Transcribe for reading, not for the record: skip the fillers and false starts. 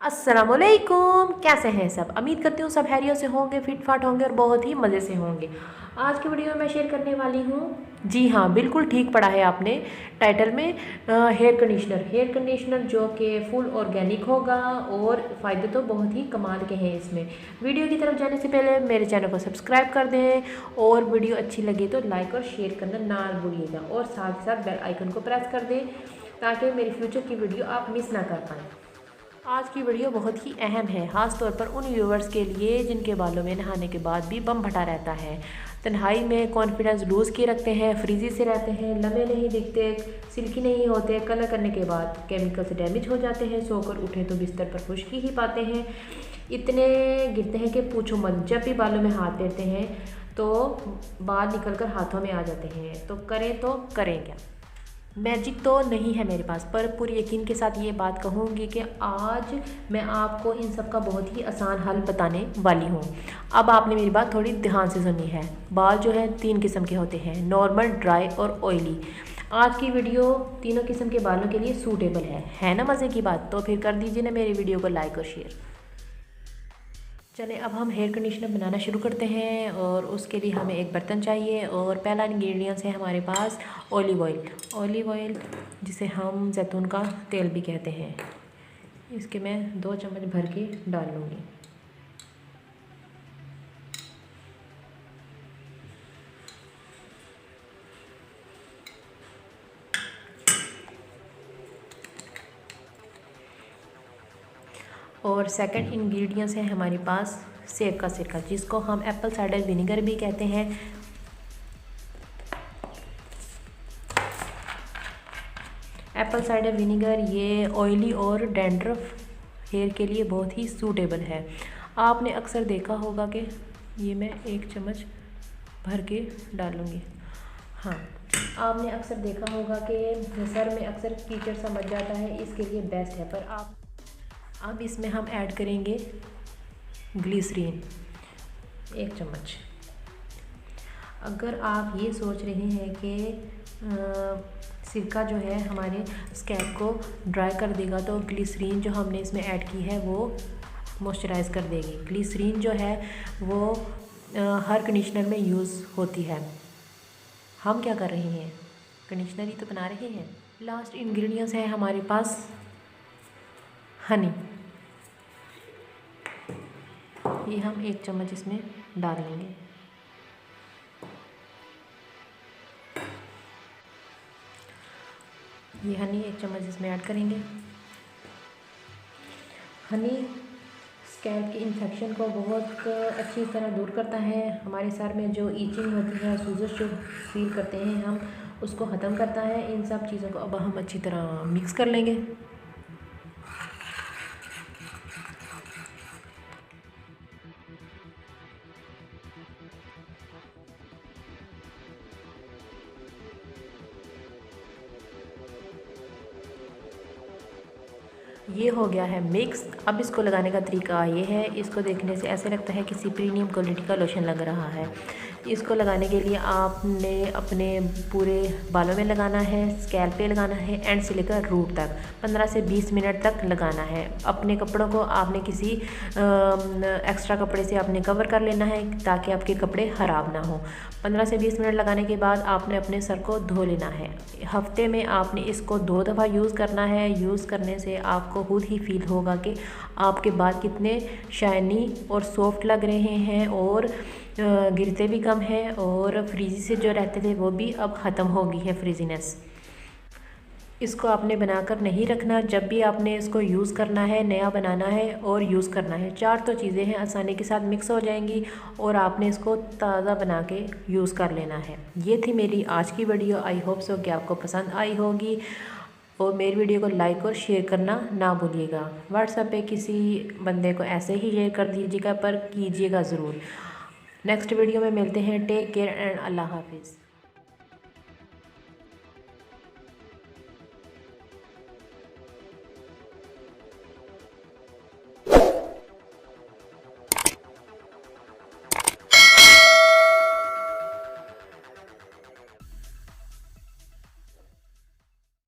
अस्सलामुअलैकुम, कैसे हैं सब। उम्मीद करती हूँ सब हैरियत से होंगे, फिट फाट होंगे और बहुत ही मज़े से होंगे। आज की वीडियो में मैं शेयर करने वाली हूँ, जी हाँ बिल्कुल ठीक पढ़ा है आपने टाइटल में, हेयर कंडीशनर जो कि फुल ऑर्गेनिक होगा और फ़ायदे तो बहुत ही कमाल के हैं इसमें। वीडियो की तरफ जाने से पहले मेरे चैनल को सब्सक्राइब कर दें और वीडियो अच्छी लगे तो लाइक और शेयर करना ना भूलिएगा और साथ ही साथ बेल आइकन को प्रेस कर दें ताकि मेरी फ्यूचर की वीडियो आप मिस ना कर पाएँ। आज की वीडियो बहुत ही अहम है, ख़ास तौर पर उन व्यूवर्स के लिए जिनके बालों में नहाने के बाद भी बम फटा रहता है, तन्हाई में कॉन्फिडेंस लूज़ किए रखते हैं, फ्रीजी से रहते हैं, लम्बे नहीं दिखते, सिल्की नहीं होते, कलर करने के बाद केमिकल से डैमेज हो जाते हैं, सोकर उठे तो बिस्तर पर खुश्की ही पाते हैं, इतने गिरते हैं कि पूछो मत। जब भी बालों में हाथ फेरते हैं तो बाल निकल कर हाथों में आ जाते हैं। तो करें क्या। मैजिक तो नहीं है मेरे पास, पर पूरे यकीन के साथ ये बात कहूँगी कि आज मैं आपको इन सब का बहुत ही आसान हल बताने वाली हूँ। अब आपने मेरी बात थोड़ी ध्यान से सुनी है। बाल जो है 3 किस्म के होते हैं, नॉर्मल, ड्राई और ऑयली। आज की वीडियो तीनों किस्म के बालों के लिए सूटेबल है ना मज़े की बात। तो फिर कर दीजिए ना मेरी वीडियो को लाइक और शेयर। चलें अब हम हेयर कंडीशनर बनाना शुरू करते हैं और उसके लिए हमें एक बर्तन चाहिए और पहला इंग्रेडिएंट्स है हमारे पास ऑलिव ऑयल जिसे हम जैतून का तेल भी कहते हैं। इसके मैं 2 चम्मच भर के डाल लूँगी। और सेकंड इंग्रेडिएंट्स है हमारे पास सेब का सिरका जिसको हम एप्पल साइडर विनेगर भी कहते हैं। एप्पल साइडर विनेगर ये ऑयली और डैंड्रफ हेयर के लिए बहुत ही सूटेबल है। आपने अक्सर देखा होगा कि ये मैं 1 चम्मच भर के डालूँगी। हाँ, आपने अक्सर देखा होगा कि सर में अक्सर कीचड़ सा मच जाता है, इसके लिए बेस्ट है। पर अब इसमें हम ऐड करेंगे ग्लिसरीन 1 चम्मच। अगर आप ये सोच रहे हैं कि सिरका जो है हमारे स्कैल्प को ड्राई कर देगा तो ग्लिसरीन जो हमने इसमें ऐड की है वो मॉइस्चराइज़ कर देगी। ग्लिसरीन जो है वो हर कंडीशनर में यूज़ होती है। हम क्या कर रहे हैं, कंडीशनर ही तो बना रहे हैं। लास्ट इंग्रेडिएंट्स है हमारे पास हनी। ये हम 1 चम्मच इसमें डाल लेंगे। ये हनी 1 चम्मच इसमें ऐड करेंगे। हनी स्कैल्प की इन्फेक्शन को बहुत अच्छी तरह दूर करता है। हमारे सर में जो ईचिंग होती है, सूजश जो फील करते हैं हम, उसको ख़त्म करता है। इन सब चीज़ों को अब हम अच्छी तरह मिक्स कर लेंगे। ये हो गया है मिक्स। अब इसको लगाने का तरीका ये है, इसको देखने से ऐसे लगता है किसी प्रीमियम क्वालिटी का लोशन लग रहा है। इसको लगाने के लिए आपने अपने पूरे बालों में लगाना है, स्कैल्प पे लगाना है, एंड से लेकर रूट तक 15 से 20 मिनट तक लगाना है। अपने कपड़ों को आपने किसी एक्स्ट्रा कपड़े से आपने कवर कर लेना है ताकि आपके कपड़े ख़राब ना हो। 15 से 20 मिनट लगाने के बाद आपने अपने सर को धो लेना है। हफ्ते में आपने इसको 2 दफ़ा यूज़ करना है। यूज़ करने से आपको खुद ही फील होगा कि आपके बाल कितने शाइनी और सॉफ्ट लग रहे हैं और गिरते भी कम हैं और फ्रीजी से जो रहते थे वो भी अब ख़त्म हो गई है फ्रीजीनेस। इसको आपने बनाकर नहीं रखना, जब भी आपने इसको यूज़ करना है, नया बनाना है और यूज़ करना है। 4 तो चीज़ें हैं आसानी के साथ मिक्स हो जाएंगी और आपने इसको ताज़ा बना के यूज़ कर लेना है। ये थी मेरी आज की वीडियो। आई होप सो कि आपको पसंद आई होगी और मेरी वीडियो को लाइक और शेयर करना ना भूलिएगा। व्हाट्सएप पे किसी बंदे को ऐसे ही शेयर कर दीजिएगा, पर कीजिएगा ज़रूर। नेक्स्ट वीडियो में मिलते हैं। टेक केयर एंड अल्लाह हाफिज़।